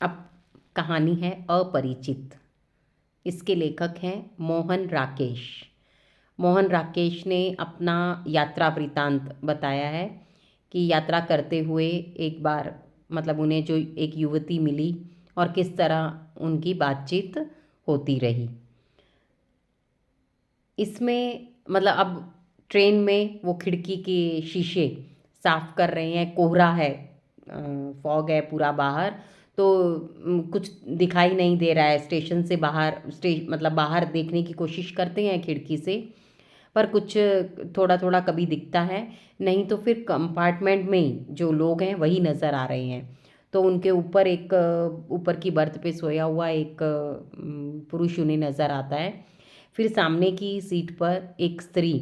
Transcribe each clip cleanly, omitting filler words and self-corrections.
अब कहानी है अपरिचित। इसके लेखक हैं मोहन राकेश। मोहन राकेश ने अपना यात्रा वृतांत बताया है कि यात्रा करते हुए एक बार मतलब उन्हें जो एक युवती मिली और किस तरह उनकी बातचीत होती रही। इसमें मतलब अब ट्रेन में वो खिड़की के शीशे साफ कर रहे हैं, कोहरा है, फॉग है पूरा बाहर। तो कुछ दिखाई नहीं दे रहा है स्टेशन से बाहर। मतलब बाहर देखने की कोशिश करते हैं खिड़की से, पर कुछ थोड़ा थोड़ा कभी दिखता है, नहीं तो फिर कंपार्टमेंट में ही जो लोग हैं वही नज़र आ रहे हैं। तो उनके ऊपर एक ऊपर की बर्थ पे सोया हुआ एक पुरुष उन्हें नज़र आता है। फिर सामने की सीट पर एक स्त्री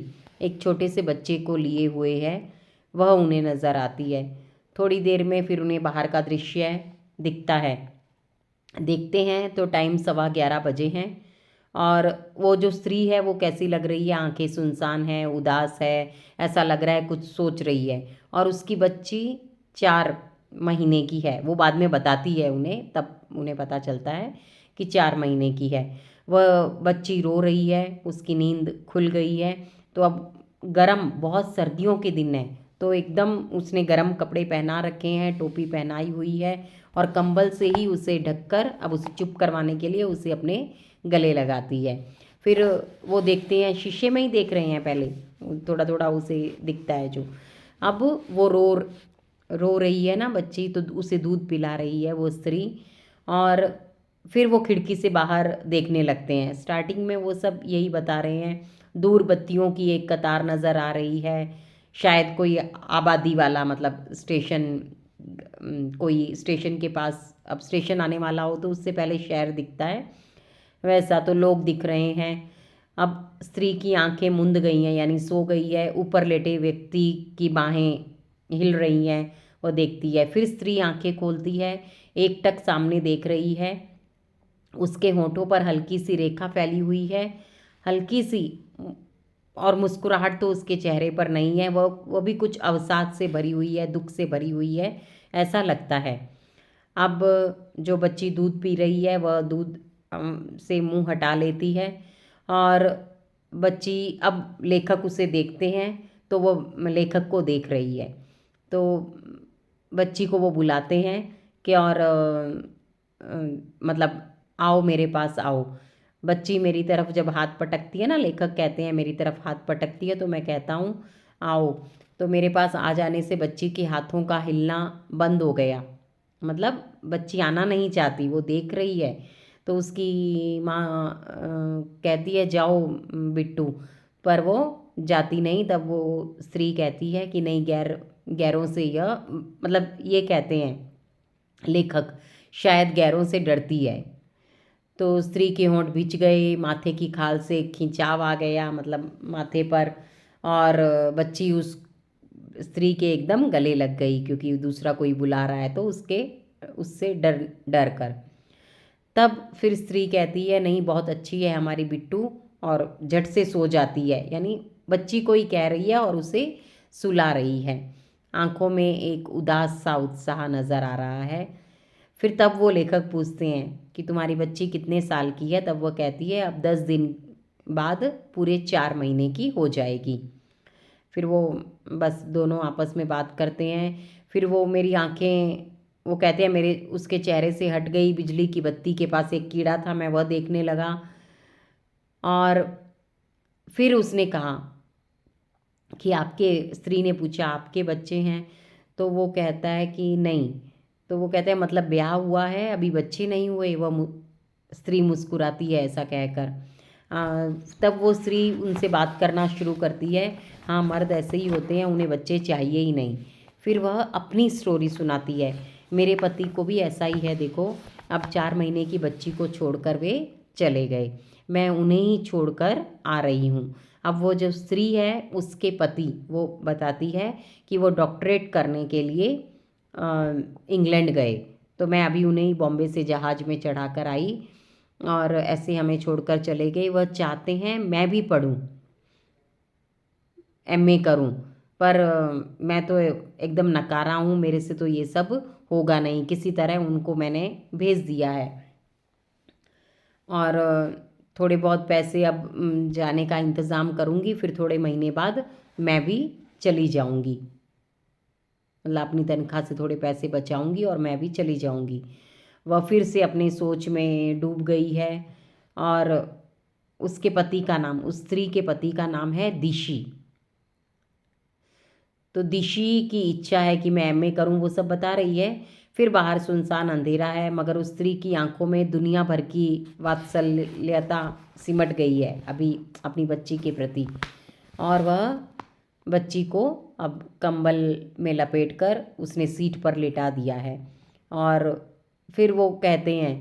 एक छोटे से बच्चे को लिए हुए है, वह उन्हें नज़र आती है। थोड़ी देर में फिर उन्हें बाहर का दृश्य दिखता है। देखते हैं तो टाइम 11:15 बजे हैं। और वो जो स्त्री है वो कैसी लग रही है, आंखें सुनसान है, उदास है, ऐसा लग रहा है कुछ सोच रही है। और उसकी बच्ची 4 महीने की है। वो बाद में बताती है उन्हें, तब उन्हें पता चलता है कि 4 महीने की है। वह बच्ची रो रही है, उसकी नींद खुल गई है। तो अब गरम, बहुत सर्दियों के दिन है, तो एकदम उसने गरम कपड़े पहना रखे हैं, टोपी पहनाई हुई है और कंबल से ही उसे ढककर अब उसे चुप करवाने के लिए उसे अपने गले लगाती है। फिर वो देखते हैं, शीशे में ही देख रहे हैं पहले, थोड़ा थोड़ा उसे दिखता है जो। अब वो रो रही है ना बच्ची, तो उसे दूध पिला रही है वो स्त्री। और फिर वो खिड़की से बाहर देखने लगते हैं। स्टार्टिंग में वो सब यही बता रहे हैं, दूर बत्तियों की एक कतार नज़र आ रही है, शायद कोई आबादी वाला, मतलब स्टेशन, कोई स्टेशन के पास अब स्टेशन आने वाला हो तो उससे पहले शहर दिखता है, वैसा। तो लोग दिख रहे हैं। अब स्त्री की आंखें मुंद गई हैं, यानी सो गई है। ऊपर लेटे व्यक्ति की बाहें हिल रही हैं, वो देखती है। फिर स्त्री आंखें खोलती है, एकटक सामने देख रही है। उसके होठों पर हल्की सी रेखा फैली हुई है, हल्की सी। और मुस्कुराहट तो उसके चेहरे पर नहीं है, वो भी कुछ अवसाद से भरी हुई है, दुख से भरी हुई है, ऐसा लगता है। अब जो बच्ची दूध पी रही है वह दूध से मुंह हटा लेती है। और बच्ची, अब लेखक उसे देखते हैं तो वो लेखक को देख रही है। तो बच्ची को वो बुलाते हैं कि और मतलब आओ मेरे पास आओ। बच्ची मेरी तरफ जब हाथ पटकती है ना, लेखक कहते हैं मेरी तरफ हाथ पटकती है, तो मैं कहता हूँ आओ। तो मेरे पास आ जाने से बच्ची के हाथों का हिलना बंद हो गया। मतलब बच्ची आना नहीं चाहती, वो देख रही है। तो उसकी माँ कहती है जाओ बिट्टू, पर वो जाती नहीं। तब वो स्त्री कहती है कि नहीं, गैरों से यह, मतलब ये कहते हैं लेखक, शायद गैरों से डरती है। तो स्त्री के होंठ भींच गए, माथे की खाल से खिंचाव आ गया, मतलब माथे पर। और बच्ची उस स्त्री के एकदम गले लग गई, क्योंकि दूसरा कोई बुला रहा है तो उसके उससे डर डर कर। तब फिर स्त्री कहती है नहीं, बहुत अच्छी है हमारी बिट्टू, और झट से सो जाती है। यानी बच्ची को ही कह रही है और उसे सुला रही है। आंखों में एक उदास सा उत्साह नजर आ रहा है। फिर तब वो लेखक पूछते हैं कि तुम्हारी बच्ची कितने साल की है? तब वह कहती है अब 10 दिन बाद पूरे 4 महीने की हो जाएगी। फिर वो बस दोनों आपस में बात करते हैं। फिर वो मेरी आंखें, वो कहते हैं मेरे, उसके चेहरे से हट गई। बिजली की बत्ती के पास एक कीड़ा था, मैं वह देखने लगा। और फिर उसने कहा कि आपके, स्त्री ने पूछा आपके बच्चे हैं? तो वो कहता है कि नहीं। तो वो कहते हैं मतलब ब्याह हुआ है, अभी बच्चे नहीं हुए? स्त्री मुस्कुराती है ऐसा कहकर। तब वो स्त्री उनसे बात करना शुरू करती है। हाँ, मर्द ऐसे ही होते हैं, उन्हें बच्चे चाहिए ही नहीं। फिर वह अपनी स्टोरी सुनाती है, मेरे पति को भी ऐसा ही है, देखो अब 4 महीने की बच्ची को छोड़कर वे चले गए, मैं उन्हें ही छोड़कर आ रही हूँ। अब वो जो स्त्री है उसके पति, वो बताती है कि वो डॉक्टरेट करने के लिए इंग्लैंड गए, तो मैं अभी उन्हें ही बॉम्बे से जहाज़ में चढ़ा कर आई और ऐसे हमें छोड़कर चले गए। वह चाहते हैं मैं भी पढ़ूं, एमए करूं, पर मैं तो एकदम नकारा हूँ, मेरे से तो ये सब होगा नहीं, किसी तरह उनको मैंने भेज दिया है। और थोड़े बहुत पैसे अब जाने का इंतज़ाम करूँगी, फिर थोड़े महीने बाद मैं भी चली जाऊँगी। मतलब अपनी तनख्वाह से थोड़े पैसे बचाऊँगी और मैं भी चली जाऊँगी। वह फिर से अपनी सोच में डूब गई है। और उसके पति का नाम, उस स्त्री के पति का नाम है दिशी। तो दिशी की इच्छा है कि मैं एमए करूं, वो सब बता रही है। फिर बाहर सुनसान अंधेरा है, मगर उस स्त्री की आंखों में दुनिया भर की वात्सल्यता सिमट गई है अभी अपनी बच्ची के प्रति। और वह बच्ची को अब कंबल में लपेटकर उसने सीट पर लिटा दिया है। और फिर वो कहते हैं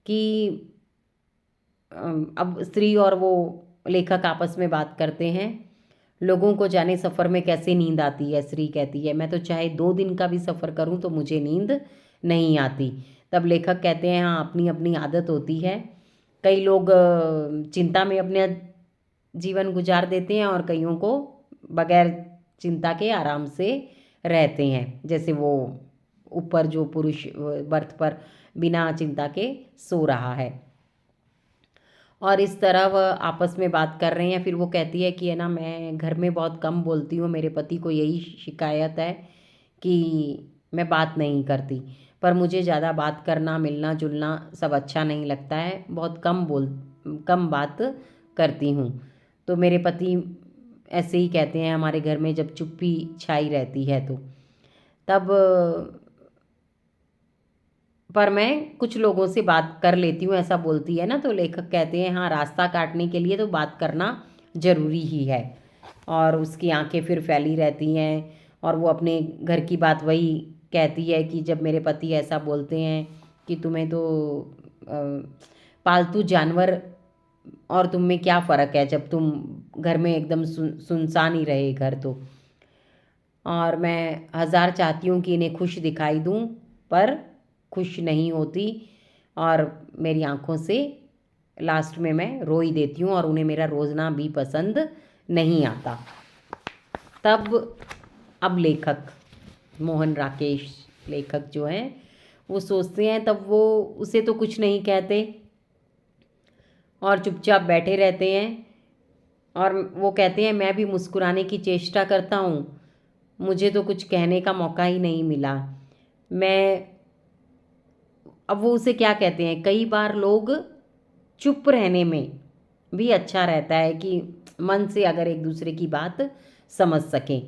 कि अब स्त्री और वो लेखक आपस में बात करते हैं। लोगों को जाने सफ़र में कैसे नींद आती है, स्त्री कहती है मैं तो चाहे 2 दिन का भी सफ़र करूं तो मुझे नींद नहीं आती। तब लेखक कहते हैं हाँ, अपनी अपनी आदत होती है। कई लोग चिंता में अपने जीवन गुजार देते हैं और कईयों को बगैर चिंता के आराम से रहते हैं, जैसे वो ऊपर जो पुरुष बर्थ पर बिना चिंता के सो रहा है। और इस तरह वह आपस में बात कर रहे हैं। फिर वो कहती है कि है ना, मैं घर में बहुत कम बोलती हूँ, मेरे पति को यही शिकायत है कि मैं बात नहीं करती, पर मुझे ज़्यादा बात करना, मिलना जुलना सब अच्छा नहीं लगता है, बहुत कम बात करती हूँ। तो मेरे पति ऐसे ही कहते हैं हमारे घर में जब चुप्पी छाई रहती है तो। तब पर मैं कुछ लोगों से बात कर लेती हूँ, ऐसा बोलती है ना। तो लेखक कहते हैं हाँ, रास्ता काटने के लिए तो बात करना ज़रूरी ही है। और उसकी आंखें फिर फैली रहती हैं और वो अपने घर की बात वही कहती है कि जब मेरे पति ऐसा बोलते हैं कि तुम्हें तो पालतू जानवर और तुम में क्या फ़र्क है, जब तुम घर में एकदम सुनसान ही रहे घर तो। और मैं हज़ार चाहती हूँ कि इन्हें खुश दिखाई दूँ, पर खुश नहीं होती। और मेरी आँखों से लास्ट में मैं रो ही देती हूँ और उन्हें मेरा रोज़ना भी पसंद नहीं आता। तब अब लेखक मोहन राकेश लेखक जो हैं वो सोचते हैं, तब वो उसे तो कुछ नहीं कहते और चुपचाप बैठे रहते हैं। और वो कहते हैं मैं भी मुस्कुराने की चेष्टा करता हूँ, मुझे तो कुछ कहने का मौका ही नहीं मिला। मैं अब वो उसे क्या कहते हैं, कई बार लोग चुप रहने में भी अच्छा रहता है कि मन से अगर एक दूसरे की बात समझ सकें।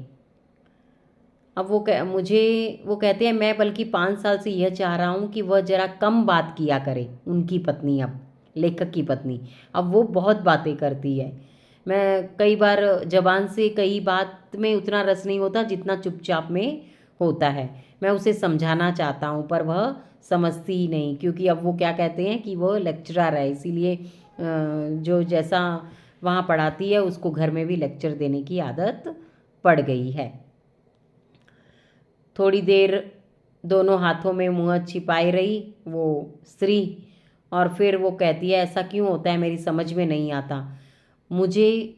अब वो कहते हैं मैं बल्कि 5 साल से यह चाह रहा हूँ कि वह ज़रा कम बात किया करे। उनकी पत्नी, अब लेखक की पत्नी, अब वो बहुत बातें करती है। मैं कई बार जबान से कई बात में उतना रस नहीं होता जितना चुपचाप में होता है। मैं उसे समझाना चाहता हूँ पर वह समझती ही नहीं, क्योंकि अब वो क्या कहते हैं कि वह लेक्चरर है, इसीलिए जो जैसा वहाँ पढ़ाती है उसको घर में भी लेक्चर देने की आदत पड़ गई है। थोड़ी देर दोनों हाथों में मुँह छिपाए रही वो स्त्री, और फिर वो कहती है ऐसा क्यों होता है, मेरी समझ में नहीं आता। मुझे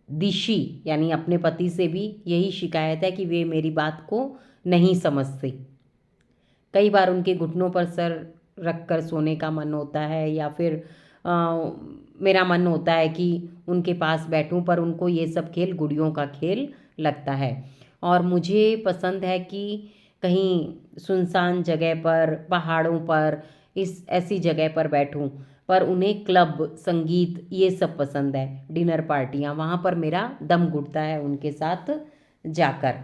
दिशी यानी अपने पति से भी यही शिकायत है कि वे मेरी बात को नहीं समझते। कई बार उनके घुटनों पर सर रख कर सोने का मन होता है, या फिर मेरा मन होता है कि उनके पास बैठूं, पर उनको ये सब खेल गुड़ियों का खेल लगता है। और मुझे पसंद है कि कहीं सुनसान जगह पर, पहाड़ों पर, इस ऐसी जगह पर बैठूं। पर उन्हें क्लब, संगीत ये सब पसंद है, डिनर पार्टियां, वहाँ पर मेरा दम घुटता है उनके साथ जाकर।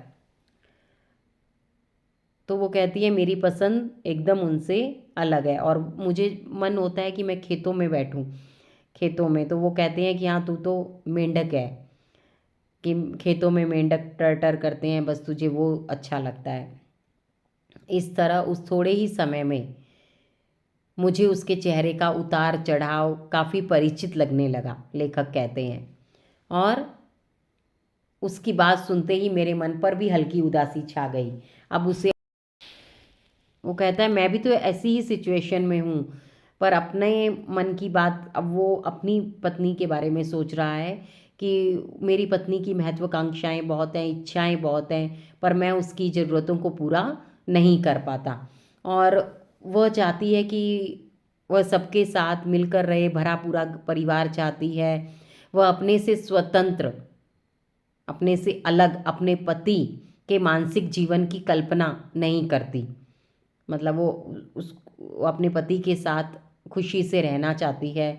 तो वो कहती है मेरी पसंद एकदम उनसे अलग है और मुझे मन होता है कि मैं खेतों में बैठूं, खेतों में। तो वो कहते हैं कि हाँ, तू तो मेंढक है, कि खेतों में मेंढक टर टर करते हैं, बस तुझे वो अच्छा लगता है। इस तरह उस थोड़े ही समय में मुझे उसके चेहरे का उतार चढ़ाव काफ़ी परिचित लगने लगा, लेखक कहते हैं। और उसकी बात सुनते ही मेरे मन पर भी हल्की उदासी छा गई। अब उसे वो कहता है मैं भी तो ऐसी ही सिचुएशन में हूँ, पर अपने मन की बात, अब वो अपनी पत्नी के बारे में सोच रहा है कि मेरी पत्नी की महत्वाकांक्षाएं बहुत हैं, इच्छाएं बहुत हैं, पर मैं उसकी ज़रूरतों को पूरा नहीं कर पाता। और वह चाहती है कि वह सबके साथ मिलकर रहे, भरा पूरा परिवार चाहती है। वह अपने से स्वतंत्र, अपने से अलग अपने पति के मानसिक जीवन की कल्पना नहीं करती। मतलब वो अपने पति के साथ खुशी से रहना चाहती है।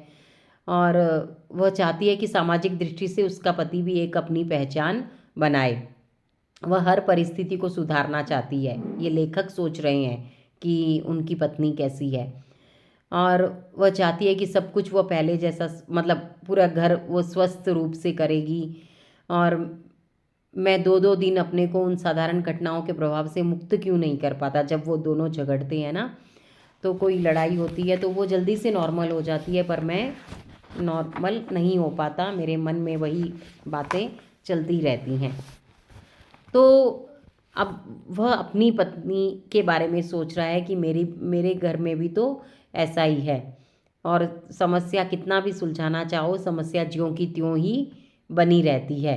और वह चाहती है कि सामाजिक दृष्टि से उसका पति भी एक अपनी पहचान बनाए। वह हर परिस्थिति को सुधारना चाहती है। ये लेखक सोच रहे हैं कि उनकी पत्नी कैसी है। और वह चाहती है कि सब कुछ वो पहले जैसा, मतलब पूरा घर वो स्वस्थ रूप से करेगी। और मैं दो दो दिन अपने को उन साधारण घटनाओं के प्रभाव से मुक्त क्यों नहीं कर पाता। जब वो दोनों झगड़ते हैं ना, तो कोई लड़ाई होती है तो वो जल्दी से नॉर्मल हो जाती है, पर मैं नॉर्मल नहीं हो पाता। मेरे मन में वही बातें चलती रहती हैं। तो अब वह अपनी पत्नी के बारे में सोच रहा है कि मेरे घर में भी तो ऐसा ही है। और समस्या कितना भी सुलझाना चाहो, समस्या ज्यों की त्यों ही बनी रहती है।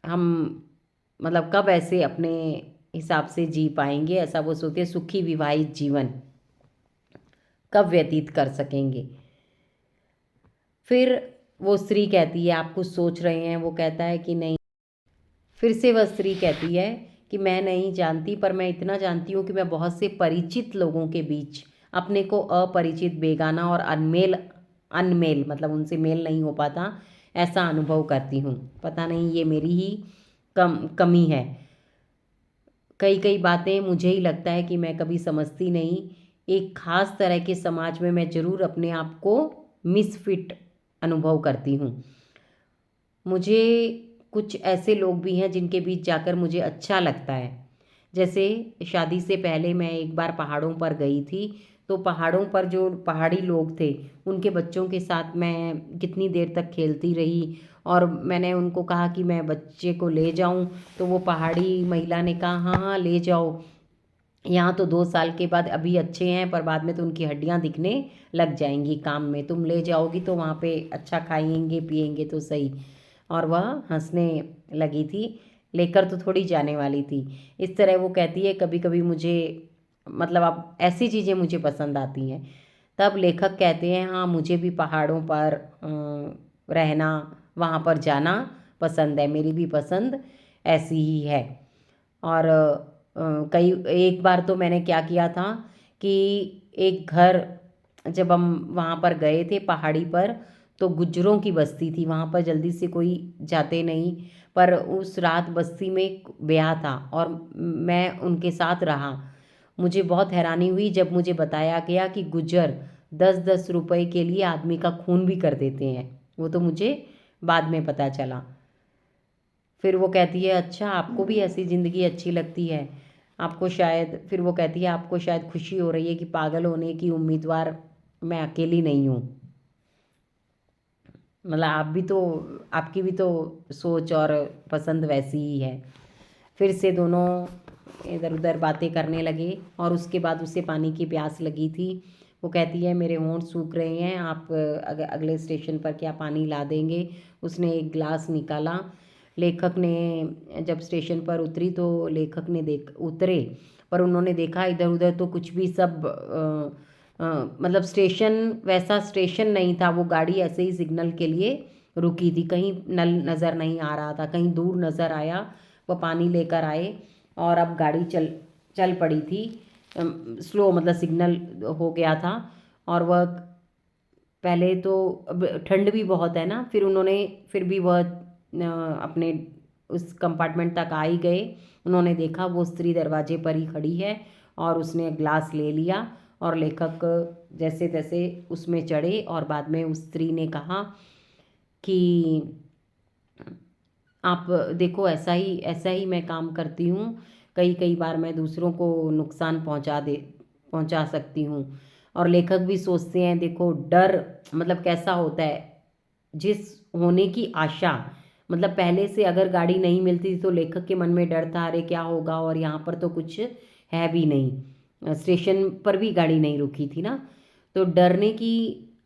हम मतलब कब ऐसे अपने हिसाब से जी पाएंगे, ऐसा वो सोचते हैं। सुखी विवाहित जीवन कब व्यतीत कर सकेंगे। फिर वो स्त्री कहती है, आप कुछ सोच रहे हैं। वो कहता है कि नहीं। फिर से वह स्त्री कहती है कि मैं नहीं जानती, पर मैं इतना जानती हूँ कि मैं बहुत से परिचित लोगों के बीच अपने को अपरिचित, बेगाना और अनमेल अनमेल मतलब उनसे मेल नहीं हो पाता, ऐसा अनुभव करती हूँ। पता नहीं ये मेरी ही कमी है। कई कई बातें मुझे ही लगता है कि मैं कभी समझती नहीं। एक खास तरह के समाज में मैं ज़रूर अपने आप को मिसफिट अनुभव करती हूँ। मुझे कुछ ऐसे लोग भी हैं जिनके बीच जाकर मुझे अच्छा लगता है। जैसे शादी से पहले मैं एक बार पहाड़ों पर गई थी। तो पहाड़ों पर जो पहाड़ी लोग थे, उनके बच्चों के साथ मैं कितनी देर तक खेलती रही। और मैंने उनको कहा कि मैं बच्चे को ले जाऊं, तो वो पहाड़ी महिला ने कहा हाँ हाँ ले जाओ। यहाँ तो 2 साल के बाद अभी अच्छे हैं, पर बाद में तो उनकी हड्डियाँ दिखने लग जाएंगी काम में। तुम ले जाओगी तो वहाँ पे अच्छा खाएंगे पिएंगे तो सही। और वह हंसने लगी थी। लेकर तो थोड़ी जाने वाली थी। इस तरह वो कहती है कभी कभी मुझे, मतलब अब ऐसी चीज़ें मुझे पसंद आती हैं। तब लेखक कहते हैं हाँ मुझे भी पहाड़ों पर रहना, वहाँ पर जाना पसंद है। मेरी भी पसंद ऐसी ही है। और कई एक बार तो मैंने क्या किया था कि एक घर, जब हम वहाँ पर गए थे पहाड़ी पर, तो गुज्जरों की बस्ती थी। वहाँ पर जल्दी से कोई जाते नहीं। पर उस रात बस्ती में एक ब्याह था और मैं उनके साथ रहा। मुझे बहुत हैरानी हुई जब मुझे बताया गया कि गुज्जर 10-10 रुपए के लिए आदमी का खून भी कर देते हैं। वो तो मुझे बाद में पता चला। फिर वो कहती है अच्छा आपको भी ऐसी ज़िंदगी अच्छी लगती है। आपको शायद, फिर वो कहती है आपको शायद खुशी हो रही है कि पागल होने की उम्मीदवार मैं अकेली नहीं हूँ। मतलब आप भी तो, आपकी भी तो सोच और पसंद वैसी ही है। फिर से दोनों इधर उधर बातें करने लगे और उसके बाद उसे पानी की प्यास लगी थी। वो कहती है मेरे होंठ सूख रहे हैं, आप अगले स्टेशन पर क्या पानी ला देंगे। उसने एक गिलास निकाला। लेखक ने जब स्टेशन पर उतरी तो लेखक ने देख उतरे, पर उन्होंने देखा इधर उधर तो कुछ भी, सब मतलब स्टेशन वैसा स्टेशन नहीं था। वो गाड़ी ऐसे ही सिग्नल के लिए रुकी थी। कहीं नल नज़र नहीं आ रहा था, कहीं दूर नज़र आया। वह पानी लेकर आए और अब गाड़ी चल चल पड़ी थी। स्लो, मतलब सिग्नल हो गया था। और वह पहले तो, अब ठंड भी बहुत है ना, फिर उन्होंने, फिर भी वह अपने उस कंपार्टमेंट तक आ ही गए। उन्होंने देखा वो स्त्री दरवाजे पर ही खड़ी है और उसने ग्लास ले लिया। और लेखक जैसे तैसे उसमें चढ़े और बाद में उस स्त्री ने कहा कि आप देखो ऐसा ही मैं काम करती हूँ। कई कई बार मैं दूसरों को नुकसान पहुँचा सकती हूँ। और लेखक भी सोचते हैं देखो डर मतलब कैसा होता है। जिस होने की आशा, मतलब पहले से अगर गाड़ी नहीं मिलती तो लेखक के मन में डर था अरे क्या होगा, और यहाँ पर तो कुछ है भी नहीं, स्टेशन पर भी गाड़ी नहीं रुकी थी ना। तो डरने की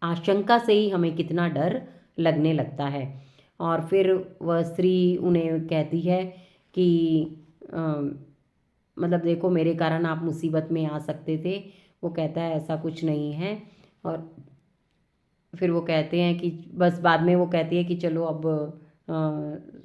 आशंका से ही हमें कितना डर लगने लगता है। और फिर वह स्त्री उन्हें कहती है कि मतलब देखो मेरे कारण आप मुसीबत में आ सकते थे। वो कहता है ऐसा कुछ नहीं है। और फिर वो कहते हैं कि बस बाद में वो कहती है कि चलो अब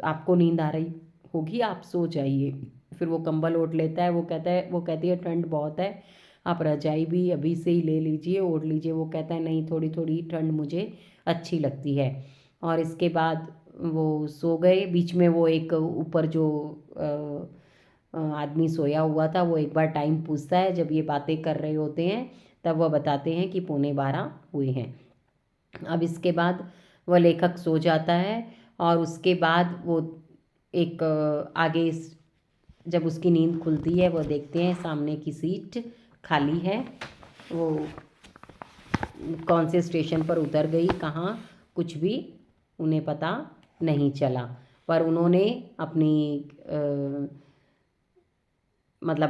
आपको नींद आ रही होगी, आप सो जाइए। फिर वो कंबल ओढ़ लेता है। वो कहती है ठंड बहुत है, आप रजाई भी अभी से ही ले लीजिए, ओढ़ लीजिए। वो कहता है नहीं, थोड़ी थोड़ी ठंड मुझे अच्छी लगती है। और इसके बाद वो सो गए। बीच में वो एक ऊपर जो आदमी सोया हुआ था वो एक बार टाइम पूछता है, जब ये बातें कर रहे होते हैं तब वह बताते हैं कि 11:45 हुए हैं। अब इसके बाद वह लेखक सो जाता है। और उसके बाद वो एक आगे जब उसकी नींद खुलती है, वो देखते हैं सामने की सीट खाली है। वो कौन से स्टेशन पर उतर गई, कहाँ, कुछ भी उन्हें पता नहीं चला। पर उन्होंने अपनी मतलब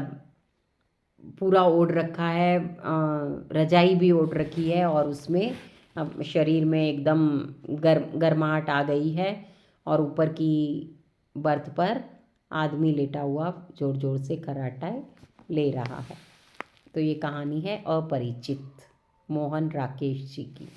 पूरा ओढ़ रखा है, रजाई भी ओढ़ रखी है, और उसमें अब शरीर में एकदम गर्माहट आ गई है। और ऊपर की बर्थ पर आदमी लेटा हुआ जोर जोर से खर्राटा ले रहा है। तो ये कहानी है अपरिचित, मोहन राकेश जी की।